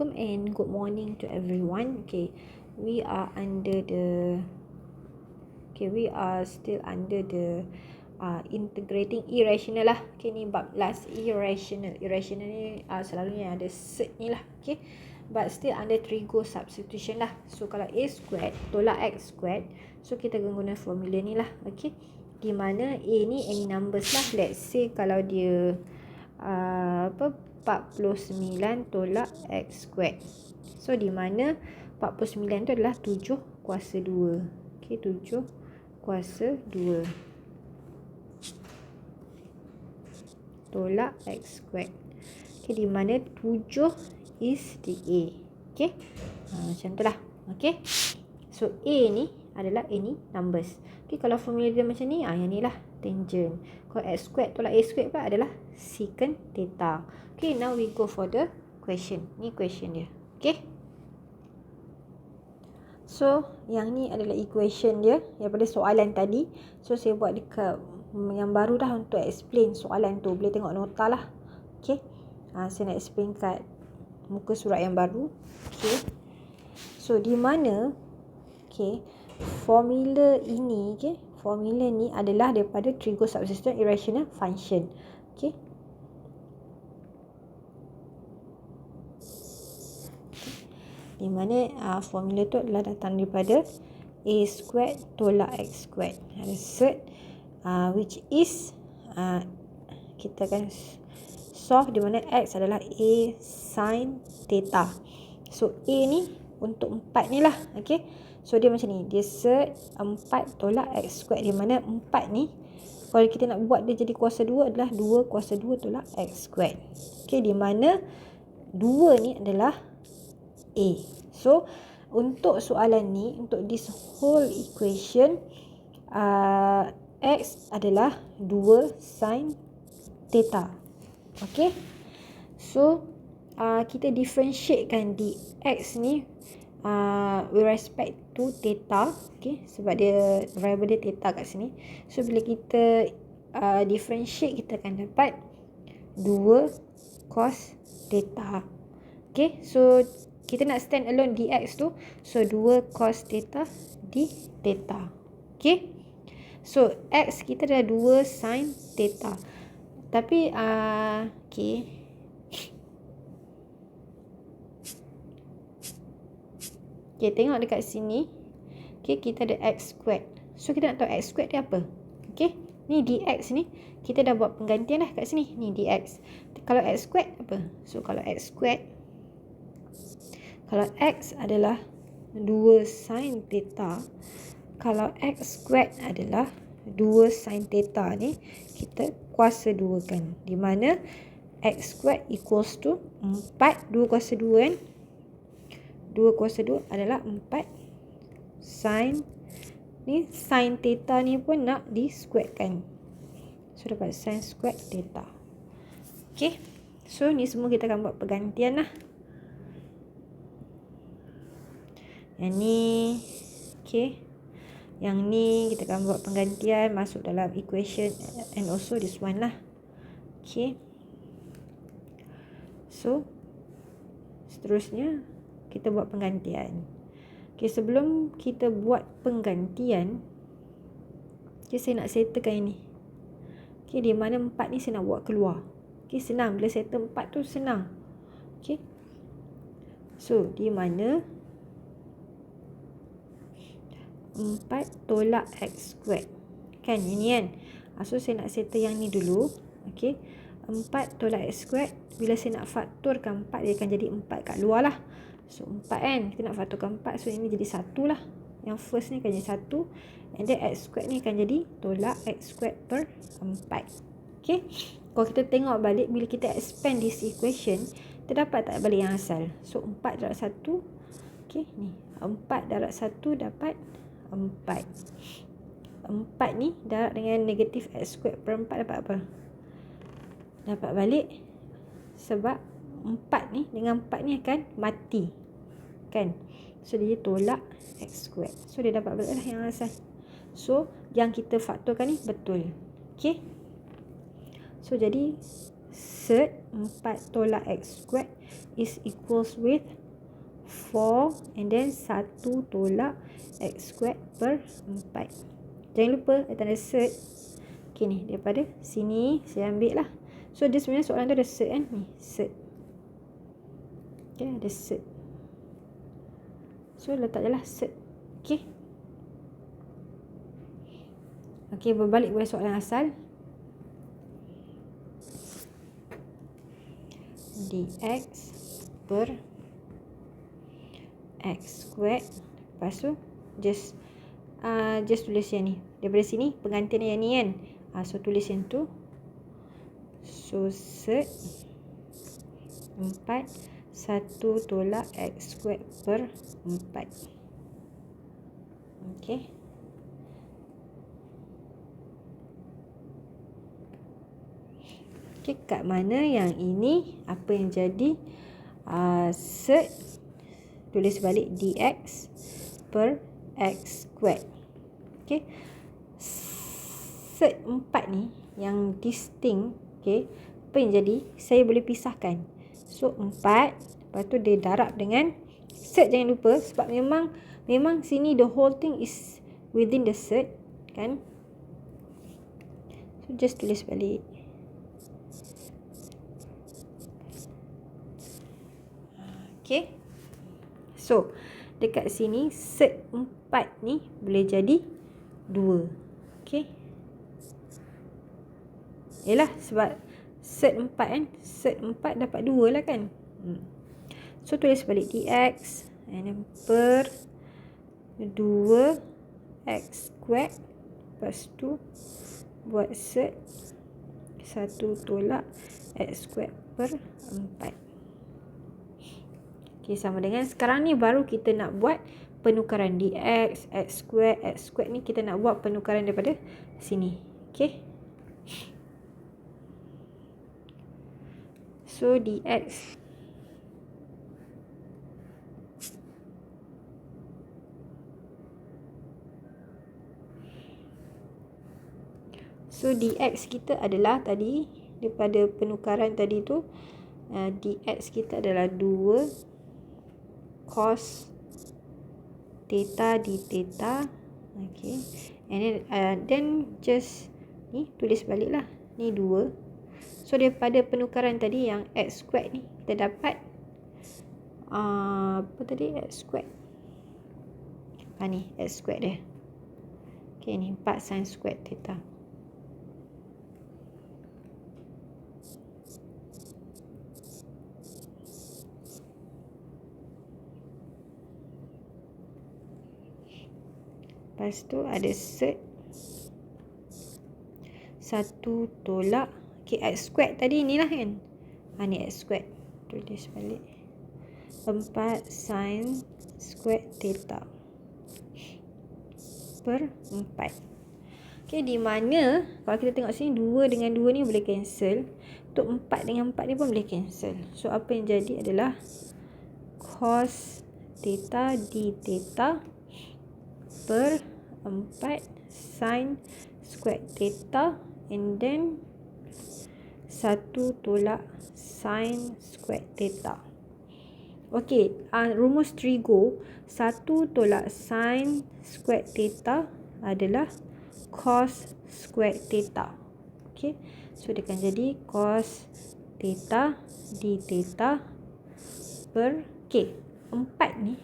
Assalamualaikum and good morning to everyone. We are still under the integrating irrational lah. Ni bab last irrational ni selalunya ada cert ni lah. But still under trigo substitution lah. So kalau a squared tolak x squared, so kita guna formula ni lah. Di mana a ni any numbers lah. Let's say kalau dia 49 tolak x squared. So di mana 49 tu adalah 7 kuasa 2. 7 kuasa 2 tolak x squared. Di mana 7 is the a. Macam tu lah. So a ni adalah any numbers. Kalau formula dia macam ni, yang ni lah tangent. Kalau x squared tolak a squared pula adalah secant theta. Now we go for the question. Ni question dia. So yang ni adalah equation dia daripada soalan tadi. So saya buat dekat yang baru dah untuk explain soalan tu. Boleh tengok nota lah. Saya nak explain kat muka surat yang baru. So di mana formula ini formula ni adalah daripada trigo subsistent irrational function. Di mana formula tu adalah datang daripada a squared tolak x squared. Ada cert which is kita akan solve di mana x adalah a sin theta. So a ni untuk 4 ni lah. So dia macam ni. Dia cert 4 tolak x squared. Di mana 4 ni kalau kita nak buat dia jadi kuasa 2 adalah 2 kuasa 2 tolak x squared. Di mana 2 ni adalah a. So untuk soalan ni, untuk this whole equation, x adalah 2 sin theta. So kita differentiatekan di x ni with respect to theta. Sebab dia variable dia theta kat sini. So bila kita differentiate, kita akan dapat 2 cos theta. So kita nak stand alone dx tu. So 2 cos theta di theta. So x kita dah 2 sin theta. Tapi tengok dekat sini. Kita ada x squared. So kita nak tahu x squared dia apa. Ni dx ni kita dah buat penggantian dah kat sini. Ni dx. Kalau x squared apa? So kalau x squared, kalau x adalah 2 sin theta, kalau x squared adalah 2 sin theta ni, kita kuasa 2 kan. Di mana x squared equals to 4, 2 kuasa 2 kan. 2 kuasa 2 adalah 4 sin. Ni sin theta ni pun nak di squared kan. So dapat sin squared theta. So ni semua kita akan buat pergantian lah. Yang ni yang ni kita akan buat penggantian masuk dalam equation and also this one lah. So seterusnya kita buat penggantian. Sebelum kita buat penggantian, saya nak settlekan ini. Di mana 4 ni saya nak buat keluar. Senang. Bila settle 4 tu senang. So di mana 4 tolak x squared. Ini kan. So saya nak settle yang ni dulu. 4 tolak x squared. Bila saya nak faktorkan 4, dia akan jadi 4 kat luar lah. So 4 kan. Kita nak faktorkan 4. So ini jadi 1 lah. Yang first ni akan jadi 1. And then x squared ni akan jadi tolak x squared per 4. Kalau kita tengok balik, bila kita expand this equation, kita dapat tak balik yang asal. So 4 darab 1. Ni 4 darab 1 dapat 4. 4 ni darab dengan negatif x squared per 4 dapat apa? Dapat balik. Sebab 4 ni dengan 4 ni akan mati kan. So dia tolak x squared. So dia dapat balik lah yang asal. So yang kita faktorkan ni betul. So jadi Set 4 tolak X squared is equals with 4 and then 1 tolak X squared per 4. Jangan lupa tanda set. Okay ni, daripada sini saya ambil lah. So dia sebenarnya soalan tu ada set kan. Ni, set. Okay, ada set. So letak je lah set. Okay. Okay, berbalik kepada soalan asal. Dx per X squared. Lepas tu just tulis yang ni. Daripada sini penggantian yang ni kan. So tulis yang tu. So set 4 1 tolak X squared per 4. Okay. Okay, kat mana yang ini apa yang jadi? Set tulis balik dx per x squared. Okay. Set 4 ni yang distinct. Okay. Apa yang jadi? Saya boleh pisahkan. So 4. Lepas tu dia darab dengan set, jangan lupa. Sebab memang sini the whole thing is within the set. Kan? So just tulis balik. Okay. So dekat sini set 4 ni boleh jadi 2. Okay. Yelah sebab set 4 kan. Set 4 dapat 2 lah kan. So tulis balik dx and then per 2 x squared. Lepas tu buat set 1 tolak x squared per 4. Okay, sama dengan sekarang ni baru kita nak buat penukaran dx, x squared ni kita nak buat penukaran daripada sini. Okay. So dx kita adalah tadi daripada penukaran tadi tu, dx kita adalah 2 cos theta d theta. Okay. And then just ni tulis balik lah. Ni 2. So daripada penukaran tadi yang x squared ni kita dapat apa tadi? X squared. Ni x squared dia. Okay, ni 4 sin squared theta. Lepas tu ada set 1 tolak. Okay, x squared tadi ni lah kan. Ni x squared. Tulis balik. 4 sin squared theta per 4. Okay, di mana kalau kita tengok sini 2 dengan 2 ni boleh cancel. Untuk 4 dengan 4 ni pun boleh cancel. So apa yang jadi adalah cos theta d theta per 4 sin squared theta and then 1 tolak sin squared theta. Okey, rumus trigo 1 tolak sin squared theta adalah cos squared theta. Okey, so dia akan jadi cos theta d theta per k. 4 ni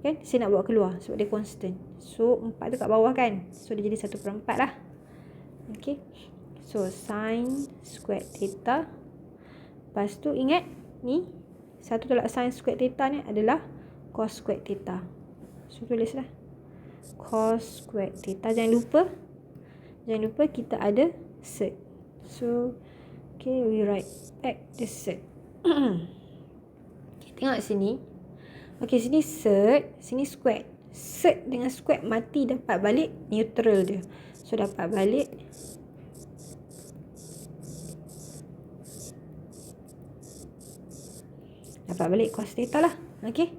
kan saya nak bawa keluar sebab dia constant. So 4 tu kat bawah kan. So dia jadi 1/4 lah. Okay. So sin squared theta. Lepas tu ingat ni 1 tolak sin squared theta ni adalah cos squared theta. So tulislah cos squared theta. Jangan lupa kita ada set. So okay, we write back the set. Okay, tengok sini. Okay, sini set, sini squared. Set dengan squared mati, dapat balik neutral dia. So dapat balik cos theta lah. Okay.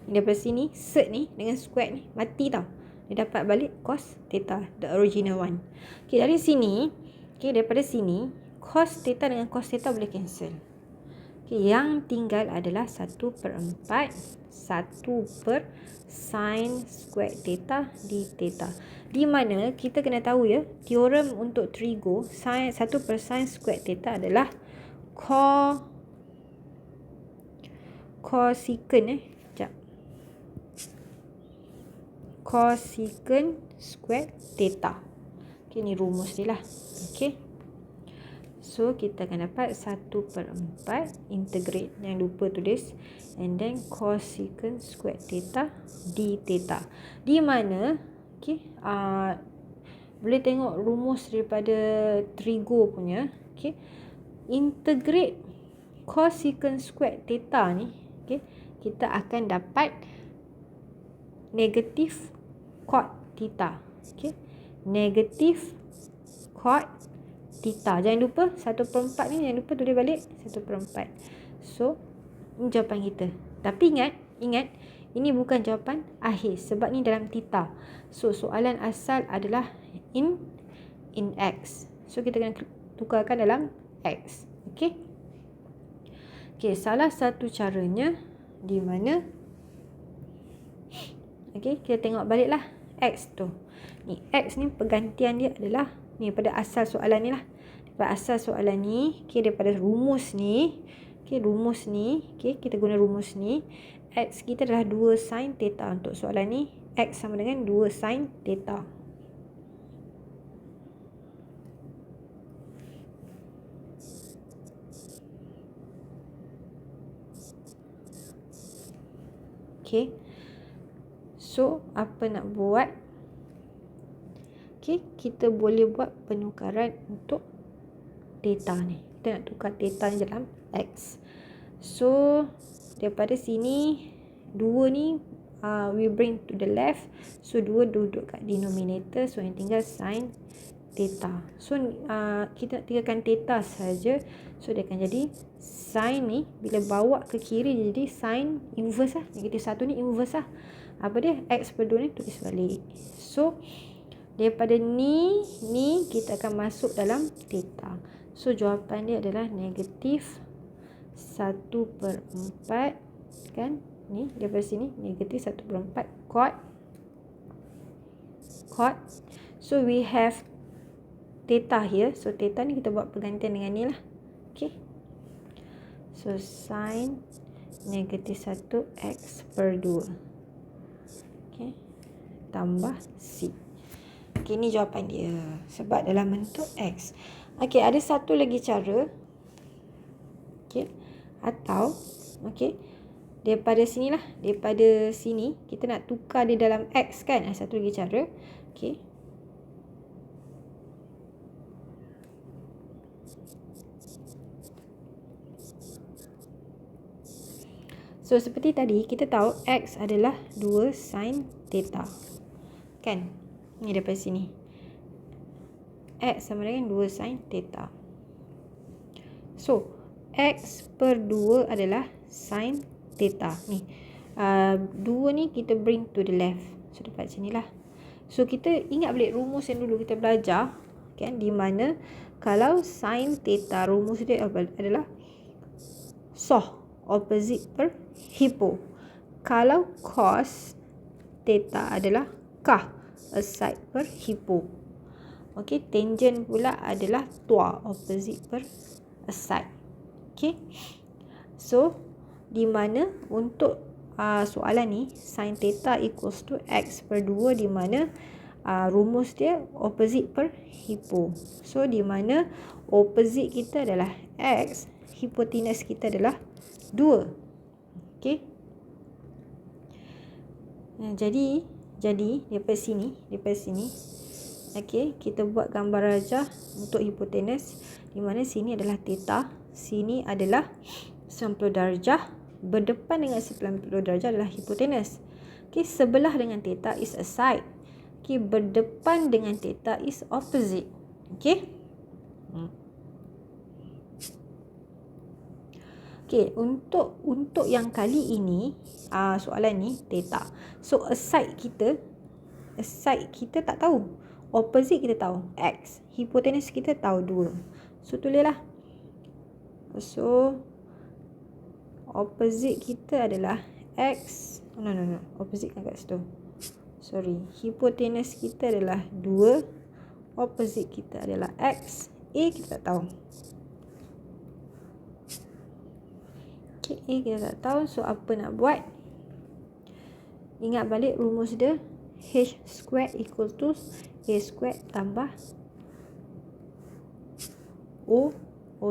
Daripada sini set ni dengan squared ni mati tau. Dia dapat balik cos theta, the original one. Okay, dari sini, okay, daripada sini cos theta dengan cos theta boleh cancel. Okay, yang tinggal adalah 1/4 sin square theta di theta. Di mana kita kena tahu ya, teorem untuk trigo 1/sin square theta adalah cosecant square theta. Okay, ni rumus dia lah. Okay. So, kita akan dapat 1/4 integrate. Jangan lupa tulis. And then cosecant square theta d theta. Di mana, okay, boleh tengok rumus daripada trigo punya. Okay. Integrate cosecant square theta ni. Okay, kita akan dapat negatif cot theta. Okay. Negatif cot theta. Jangan lupa 1/4 ni, jangan lupa tulis balik 1/4. So, ini jawapan kita. Tapi ingat, ini bukan jawapan akhir sebab ni dalam theta. So, soalan asal adalah in X. So, kita kena tukarkan dalam X. Okey. Okey, salah satu caranya di mana, okey, kita tengok baliklah X tu. Ni X ni pergantian dia adalah ni pada asal soalan ni lah. Daripada asal soalan ni, okay, daripada rumus ni, okay, kita guna rumus ni. X kita adalah 2 sin theta. Untuk soalan ni, X sama dengan 2 sin theta. Okay. So, apa nak buat? Okay, kita boleh buat penukaran untuk theta ni. Kita nak tukar theta ni dalam X. So, daripada sini, 2 ni we bring to the left. So, 2 duduk kat denominator. So, yang tinggal sin theta. So, kita nak tinggalkan theta saja. So, dia akan jadi sin ni, bila bawa ke kiri, dia jadi sin inverse lah. Negatif 1 ni inverse lah. Apa dia? X/2 ni tulis balik. So, daripada ni kita akan masuk dalam theta. So, jawapan dia adalah negatif 1/4. Kan? Ni, daripada sini, negatif 1/4 cot. So, we have theta here. So, theta ni kita buat pergantian dengan ni lah. Okay. So, sin negatif 1 X/2. Okay. Tambah C. Okay, ni jawapan dia. Sebab dalam bentuk X. Okay, ada satu lagi cara. Okay. Atau, okay, daripada sini lah. Daripada sini, kita nak tukar dia dalam X kan. Ada satu lagi cara. Okay. So, seperti tadi, kita tahu X adalah 2 sin theta. Kan? Ni daripada sini. X sama dengan 2 sin theta. So, X/2 adalah sin theta. Ni. 2 ni kita bring to the left. So, dapat sini lah. So, kita ingat balik rumus yang dulu kita belajar. Kan? Di mana kalau sin theta, rumus dia adalah SOH. Opposite per hypo. Kalau cos theta adalah kah, aside per hypo. Okey, tangent pula adalah tua, opposite per aside. Okey. So, di mana untuk soalan ni sin theta equals to X/2, di mana rumus dia opposite per hypo. So, di mana opposite kita adalah X, hipotenus kita adalah 2. Okey. Jadi daripada sini, okey, kita buat gambar rajah untuk hipotenus, di mana sini adalah theta, sini adalah 90 darjah, berdepan dengan 90 darjah adalah hipotenus. Okey, sebelah dengan theta is a side. Okey, berdepan dengan theta is opposite. Okey. Okey, untuk yang kali ini soalan ni theta. So, aside kita tak tahu. Opposite kita tahu X. Hipotenus kita tahu 2. So tulislah. So opposite kita adalah X. No. Opposite kan kat situ. Sorry. Hipotenus kita adalah 2. Opposite kita adalah X. A kita tak tahu. Okay, A kita tak tahu. So apa nak buat? Ingat balik rumus dia. H squared equal to A squared tambah O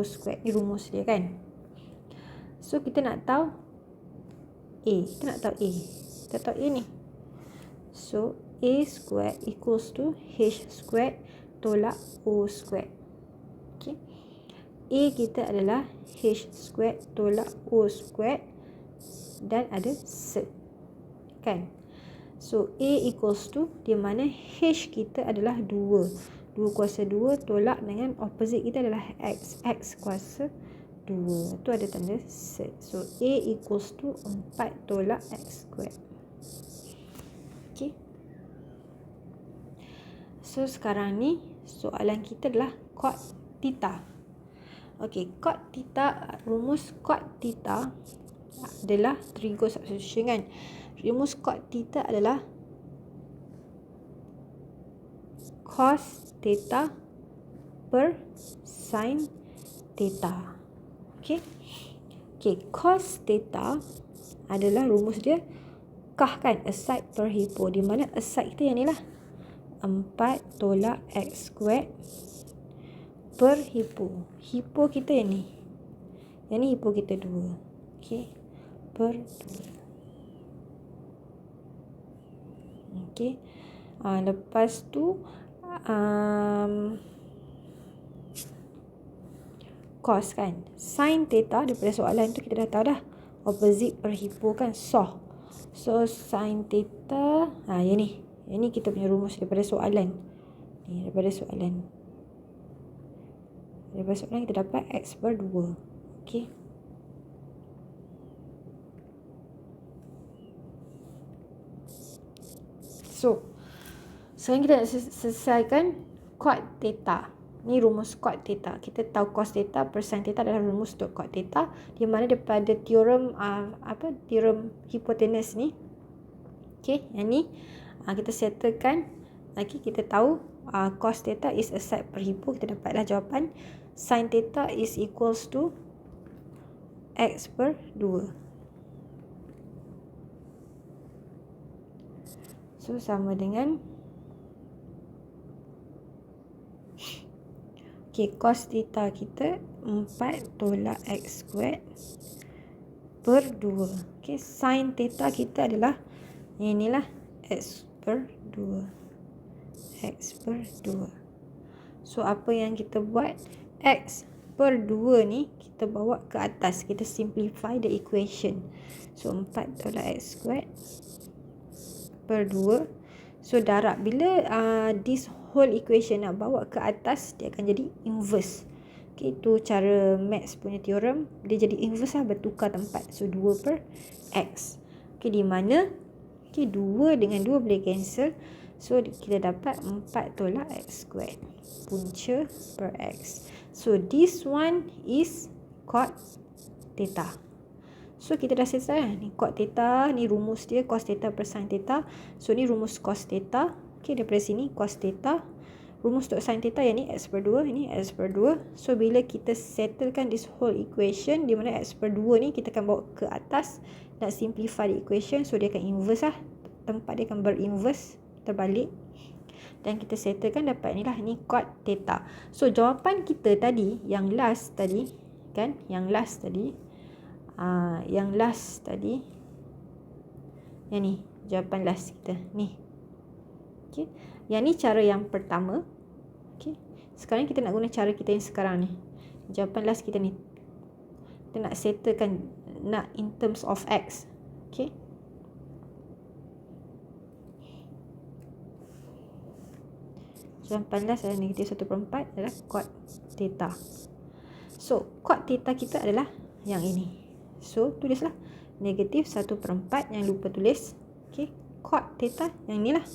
squared. Ni rumus dia kan. So kita nak tahu A. Kita nak tahu A. Kita tahu A ni. So A squared equals to H squared tolak O squared. Okay. A kita adalah H squared tolak O squared dan ada set. Kan? So A equals to, di mana H kita adalah 2. 2 kuasa 2 tolak dengan opposite kita adalah X. X kuasa 2. Tu ada tanda set. So A equals to 4 tolak X squared. Okay. So sekarang ni soalan kita adalah cot theta. Okay, cot theta, rumus cot theta adalah trigo substitution kan. Rumus cot theta adalah cos theta per sin theta. Okay. Okay, cos theta adalah rumus dia kah kan, aside per hipo, di mana aside kita yang ni lah 4 tolak X squared per hipo. Hipo kita yang ni. Yang ni hipo kita 2. Okay. Per 2. Okay. Lepas tu cos kan. Sin theta daripada soalan tu kita dah tahu dah. Opposite per hipo kan. So sin theta. Yang ni. Yang ni kita punya rumus daripada soalan. Ni daripada soalan. Daripada soalan kita dapat X per 2. Okay. So sekarang kita nak selesaikan cot theta. Ni rumus cot theta. Kita tahu cos theta per sin theta adalah rumus untuk cot theta, di mana daripada teorem teorem hipotenus ni. Okay, yang ni kita settlekan. Okay, kita tahu cos theta is aside per hipo. Kita dapatlah jawapan sin theta is equals to X per 2. So sama dengan cos theta kita 4 tolak X squared per 2. Sin theta kita adalah yang inilah X per 2. X per 2. So apa yang kita buat? X per 2 ni kita bawa ke atas. Kita simplify the equation. So 4 tolak X squared per 2. So darab. Bila this whole equation nak bawa ke atas, dia akan jadi inverse. Okay, itu cara maths punya teorem. Dia jadi inverse lah, bertukar tempat. So 2 per X. Okay, di mana 2 dengan 2 boleh cancel. So kita dapat 4 tolak X squared. Punca per X. So this one is cot theta. So kita dah selesai lah. Ni cot theta, ni rumus dia cos theta per sin theta. So ni rumus cos theta. Okay, daripada sini cos theta. Rumus untuk sin theta yang ni X per 2, ini X per 2. So bila kita settlekan this whole equation, di mana X per 2 ni kita akan bawa ke atas, nak simplify the equation. So dia akan inverse lah. Tempat dia akan berinverse, terbalik. Dan kita settlekan dapat ni lah, ni cot theta. So jawapan kita tadi, yang last tadi kan, yang last tadi yang ni jawapan last kita ni. Okay. Yang ni cara yang pertama. Okay. Sekarang kita nak guna cara kita yang sekarang ni. Jawapan last kita ni. Kita nak settlekan, nak in terms of X. Okay. Jawapan last adalah negatif 1/4 adalah cot theta. So cot theta kita adalah yang ini. So tulislah negatif 1/4, yang lupa tulis. Okay. Cot theta yang inilah.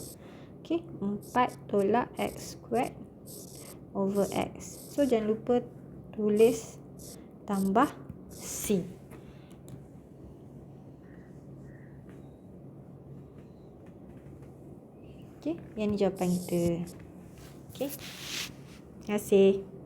Okay. 4 tolak X squared over X. So jangan lupa tulis tambah C. Okey, yang ni jawapan kita. Okey. Terima kasih.